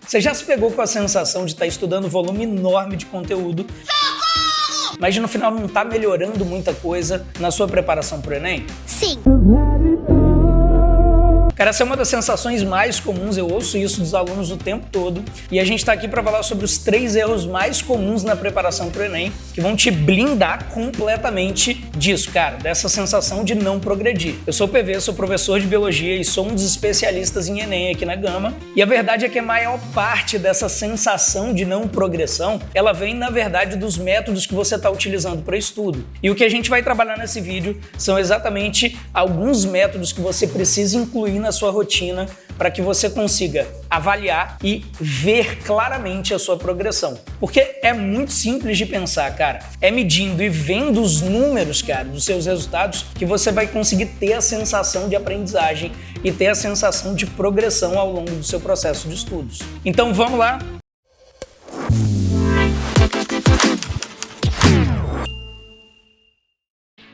Você já se pegou com a sensação de estar estudando um volume enorme de conteúdo, mas no final não está melhorando muita coisa na sua preparação para o Enem? Sim. Cara, essa é uma das sensações mais comuns, eu ouço isso dos alunos o tempo todo, e a gente está aqui para falar sobre os 3 erros mais comuns na preparação para o Enem, que vão te blindar completamente disso, cara, dessa sensação de não progredir. Eu sou o PV, sou professor de Biologia e sou um dos especialistas em Enem aqui na Gama, e a verdade é que a maior parte dessa sensação de não progressão, ela vem, na verdade, dos métodos que você está utilizando para estudo. E o que a gente vai trabalhar nesse vídeo são exatamente alguns métodos que você precisa incluir na sua rotina para que você consiga avaliar e ver claramente a sua progressão. Porque é muito simples de pensar, cara. É medindo e vendo os números, cara, dos seus resultados que você vai conseguir ter a sensação de aprendizagem e ter a sensação de progressão ao longo do seu processo de estudos. Então vamos lá?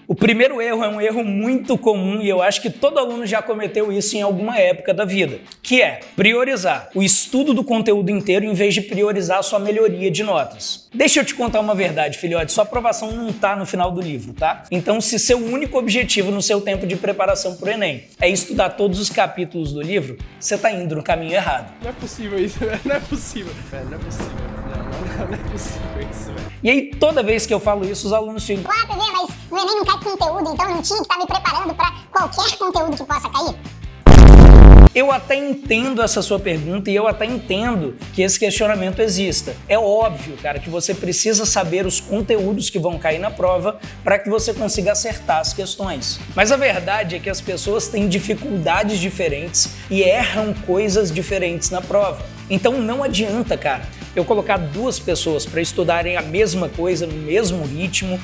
O primeiro erro é um erro muito comum e eu acho que todo aluno já cometeu isso em alguma época da vida, que é priorizar o estudo do conteúdo inteiro em vez de priorizar a sua melhoria de notas. Deixa eu te contar uma verdade, filhote, sua aprovação não está no final do livro, tá? Então, se seu único objetivo no seu tempo de preparação para o Enem é estudar todos os capítulos do livro, você está indo no caminho errado. Não é possível isso, velho. Não é possível. Velho, não é possível. Não é possível isso, velho. E aí, toda vez que eu falo isso, os alunos ficam... Ah, PV, mas no Enem não cai conteúdo, então eu não tinha que estar me preparando para qualquer conteúdo que possa cair? Eu até entendo essa sua pergunta e eu até entendo que esse questionamento exista. É óbvio, cara, que você precisa saber os conteúdos que vão cair na prova para que você consiga acertar as questões. Mas a verdade é que as pessoas têm dificuldades diferentes e erram coisas diferentes na prova. Então não adianta, cara, eu colocar 2 pessoas para estudarem a mesma coisa, no mesmo ritmo,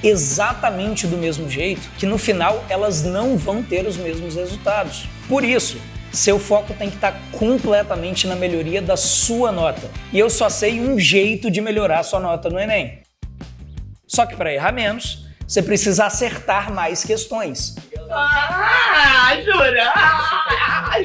exatamente do mesmo jeito, que no final elas não vão ter os mesmos resultados. Por isso, seu foco tem que estar completamente na melhoria da sua nota. E eu só sei um jeito de melhorar a sua nota no Enem. Só que para errar menos, você precisa acertar mais questões.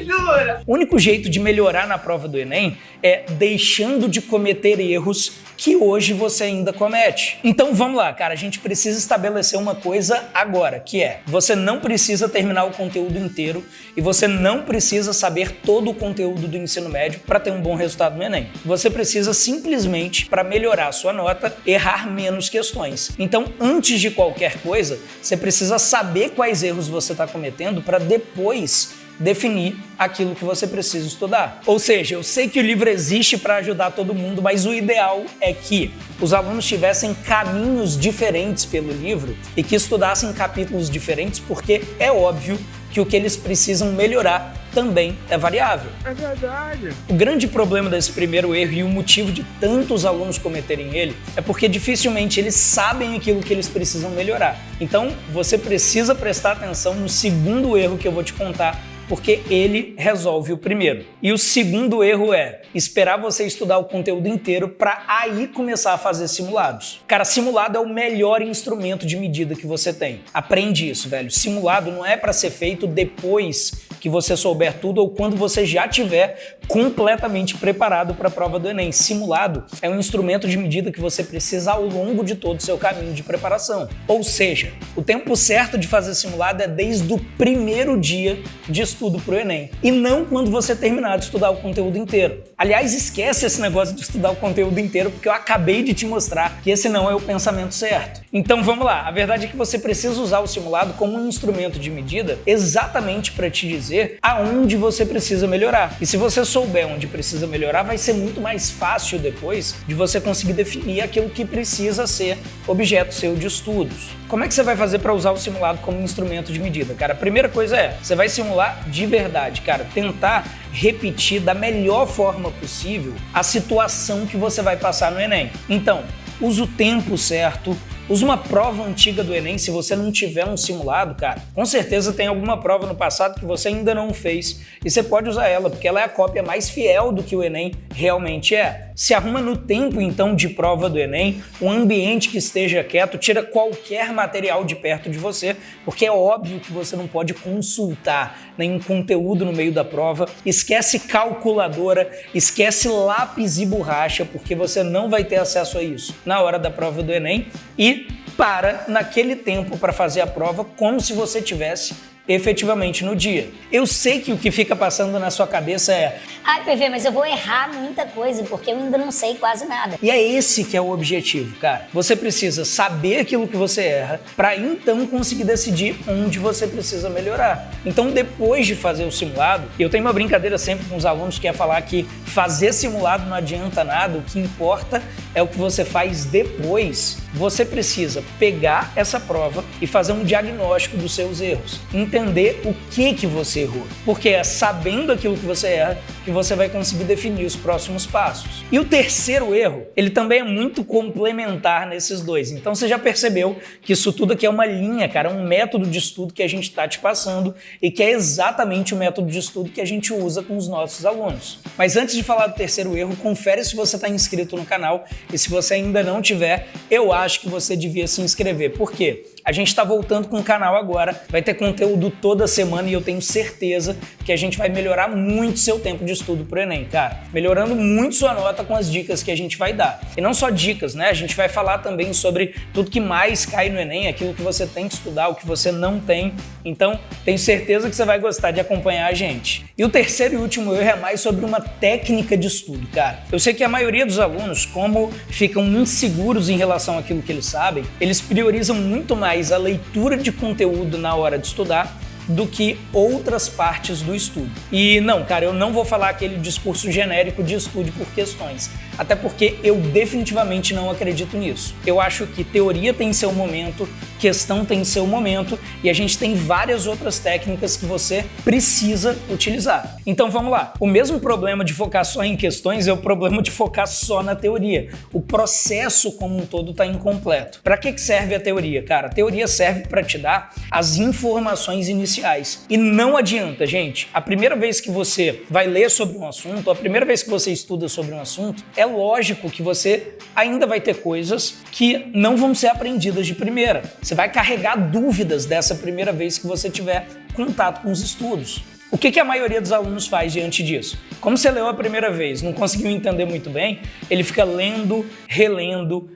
Jura! O único jeito de melhorar na prova do Enem é deixando de cometer erros que hoje você ainda comete. Então vamos lá, cara, a gente precisa estabelecer uma coisa agora, que é, você não precisa terminar o conteúdo inteiro e você não precisa saber todo o conteúdo do ensino médio para ter um bom resultado no Enem. Você precisa simplesmente, para melhorar a sua nota, errar menos questões. Então, antes de qualquer coisa, você precisa saber quais erros você está cometendo para depois definir aquilo que você precisa estudar. Ou seja, eu sei que o livro existe para ajudar todo mundo, mas o ideal é que os alunos tivessem caminhos diferentes pelo livro e que estudassem capítulos diferentes, porque é óbvio que o que eles precisam melhorar também é variável. É verdade. O grande problema desse primeiro erro e o motivo de tantos alunos cometerem ele é porque dificilmente eles sabem aquilo que eles precisam melhorar. Então, você precisa prestar atenção no segundo erro que eu vou te contar, porque ele resolve o primeiro. E o segundo erro é esperar você estudar o conteúdo inteiro para aí começar a fazer simulados. Cara, simulado é o melhor instrumento de medida que você tem. Aprende isso, velho. Simulado não é para ser feito depois que você souber tudo ou quando você já tiver completamente preparado para a prova do Enem. Simulado é um instrumento de medida que você precisa ao longo de todo o seu caminho de preparação. Ou seja, o tempo certo de fazer simulado é desde o primeiro dia de estudo para o Enem e não quando você terminar de estudar o conteúdo inteiro. Aliás, esquece esse negócio de estudar o conteúdo inteiro, porque eu acabei de te mostrar que esse não é o pensamento certo. Então vamos lá, a verdade é que você precisa usar o simulado como um instrumento de medida exatamente para te dizer aonde você precisa melhorar. E se você souber onde precisa melhorar, vai ser muito mais fácil depois de você conseguir definir aquilo que precisa ser objeto seu de estudos. Como é que você vai fazer para usar o simulado como um instrumento de medida? Cara, a primeira coisa é, você vai simular de verdade, cara, tentar repetir da melhor forma possível a situação que você vai passar no Enem. Então, usa o tempo certo, usa uma prova antiga do Enem. Se você não tiver um simulado, cara, com certeza tem alguma prova no passado que você ainda não fez e você pode usar ela, porque ela é a cópia mais fiel do que o Enem realmente é. Se arruma no tempo, então, de prova do Enem, um ambiente que esteja quieto, tira qualquer material de perto de você, porque é óbvio que você não pode consultar nenhum conteúdo no meio da prova. Esquece calculadora, esquece lápis e borracha, porque você não vai ter acesso a isso na hora da prova do Enem, e para naquele tempo para fazer a prova como se você tivesse efetivamente no dia. Eu sei que o que fica passando na sua cabeça é: ai, PV, mas eu vou errar muita coisa, porque eu ainda não sei quase nada. E é esse que é o objetivo, cara. Você precisa saber aquilo que você erra para então conseguir decidir onde você precisa melhorar. Então, depois de fazer o simulado, eu tenho uma brincadeira sempre com os alunos que é falar que fazer simulado não adianta nada, o que importa é o que você faz depois. Você precisa pegar essa prova e fazer um diagnóstico dos seus erros. Entender o que você errou. Porque é sabendo aquilo que você erra que você vai conseguir definir os próximos passos. E o terceiro erro, ele também é muito complementar nesses dois. Então você já percebeu que isso tudo aqui é uma linha, cara, um método de estudo que a gente está te passando e que é exatamente o método de estudo que a gente usa com os nossos alunos. Mas antes de falar do terceiro erro, confere se você está inscrito no canal e se você ainda não tiver, eu acho que você devia se inscrever. Por quê? A gente está voltando com o canal agora, vai ter conteúdo toda semana e eu tenho certeza que a gente vai melhorar muito seu tempo de estudo pro Enem, cara. Melhorando muito sua nota com as dicas que a gente vai dar. E não só dicas, né? A gente vai falar também sobre tudo que mais cai no Enem, aquilo que você tem que estudar, o que você não tem. Então, tenho certeza que você vai gostar de acompanhar a gente. E o terceiro e último erro é mais sobre uma técnica de estudo, cara. Eu sei que a maioria dos alunos, como ficam inseguros em relação àquilo que eles sabem, eles priorizam muito mais a leitura de conteúdo na hora de estudar do que outras partes do estudo. E não, cara, eu não vou falar aquele discurso genérico de estude por questões, até porque eu definitivamente não acredito nisso. Eu acho que teoria tem seu momento, questão tem seu momento e a gente tem várias outras técnicas que você precisa utilizar. Então vamos lá. O mesmo problema de focar só em questões é o problema de focar só na teoria. O processo como um todo está incompleto. Para que serve a teoria, cara? A teoria serve para te dar as informações iniciais. E não adianta, gente, a primeira vez que você vai ler sobre um assunto, a primeira vez que você estuda sobre um assunto, é lógico que você ainda vai ter coisas que não vão ser aprendidas de primeira. Você vai carregar dúvidas dessa primeira vez que você tiver contato com os estudos. O que a maioria dos alunos faz diante disso? Como você leu a primeira vez, não conseguiu entender muito bem, ele fica lendo, relendo,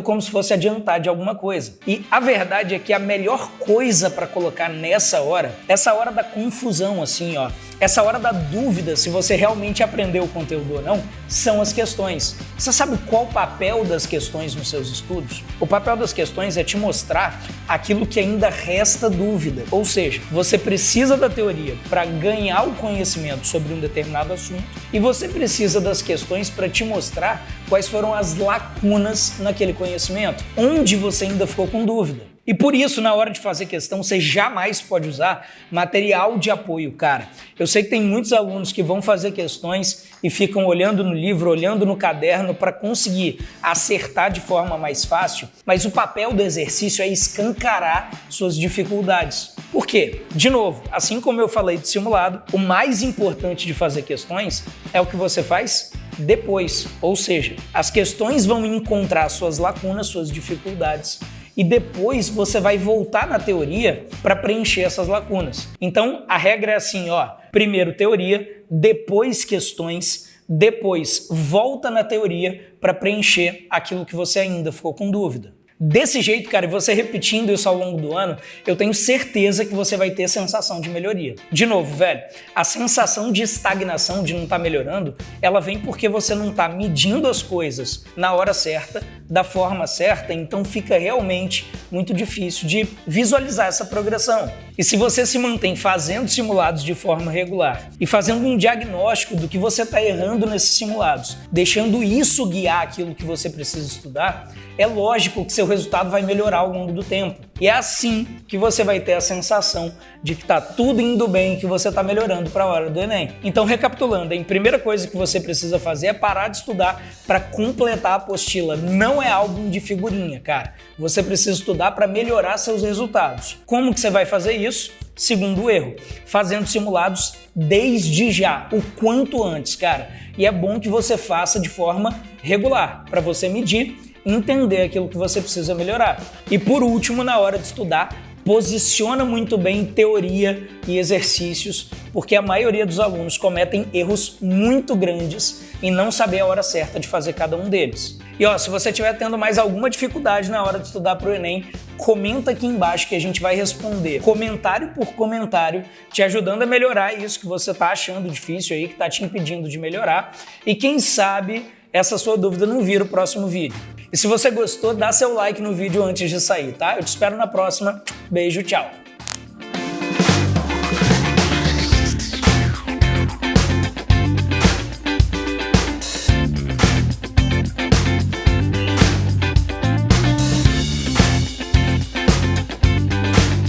como se fosse adiantar de alguma coisa. E a verdade é que a melhor coisa para colocar nessa hora, essa hora da confusão, assim, ó, essa hora da dúvida se você realmente aprendeu o conteúdo ou não, são as questões. Você sabe qual o papel das questões nos seus estudos? O papel das questões é te mostrar aquilo que ainda resta dúvida. Ou seja, você precisa da teoria para ganhar o conhecimento sobre um determinado assunto e você precisa das questões para te mostrar quais foram as lacunas naquele conhecimento, onde você ainda ficou com dúvida. E por isso, na hora de fazer questão, você jamais pode usar material de apoio, cara. Eu sei que tem muitos alunos que vão fazer questões e ficam olhando no livro, olhando no caderno para conseguir acertar de forma mais fácil, mas o papel do exercício é escancarar suas dificuldades. Por quê? De novo, assim como eu falei de simulado, o mais importante de fazer questões é o que você faz depois. Ou seja, as questões vão encontrar suas lacunas, suas dificuldades, e depois você vai voltar na teoria para preencher essas lacunas. Então, a regra é assim, ó, primeiro teoria, depois questões, depois volta na teoria para preencher aquilo que você ainda ficou com dúvida. Desse jeito, cara, e você repetindo isso ao longo do ano, eu tenho certeza que você vai ter sensação de melhoria. De novo, velho, a sensação de estagnação, de não estar melhorando, ela vem porque você não está medindo as coisas na hora certa, da forma certa, então fica realmente muito difícil de visualizar essa progressão. E se você se mantém fazendo simulados de forma regular e fazendo um diagnóstico do que você está errando nesses simulados, deixando isso guiar aquilo que você precisa estudar, é lógico que seu resultado vai melhorar ao longo do tempo. E é assim que você vai ter a sensação de que está tudo indo bem, que você está melhorando para a hora do Enem. Então, recapitulando, a primeira coisa que você precisa fazer é parar de estudar para completar a apostila. Não é álbum de figurinha, cara. Você precisa estudar para melhorar seus resultados. Como que você vai fazer isso? Segundo erro, fazendo simulados desde já, o quanto antes, cara. E é bom que você faça de forma regular, para você medir e entender aquilo que você precisa melhorar. E por último, na hora de estudar, posiciona muito bem teoria e exercícios, porque a maioria dos alunos cometem erros muito grandes em não saber a hora certa de fazer cada um deles. E ó, se você estiver tendo mais alguma dificuldade na hora de estudar para o Enem, comenta aqui embaixo que a gente vai responder comentário por comentário, te ajudando a melhorar isso que você está achando difícil aí, que está te impedindo de melhorar. E quem sabe essa sua dúvida não vira o próximo vídeo. E se você gostou, dá seu like no vídeo antes de sair, tá? Eu te espero na próxima. Beijo, tchau!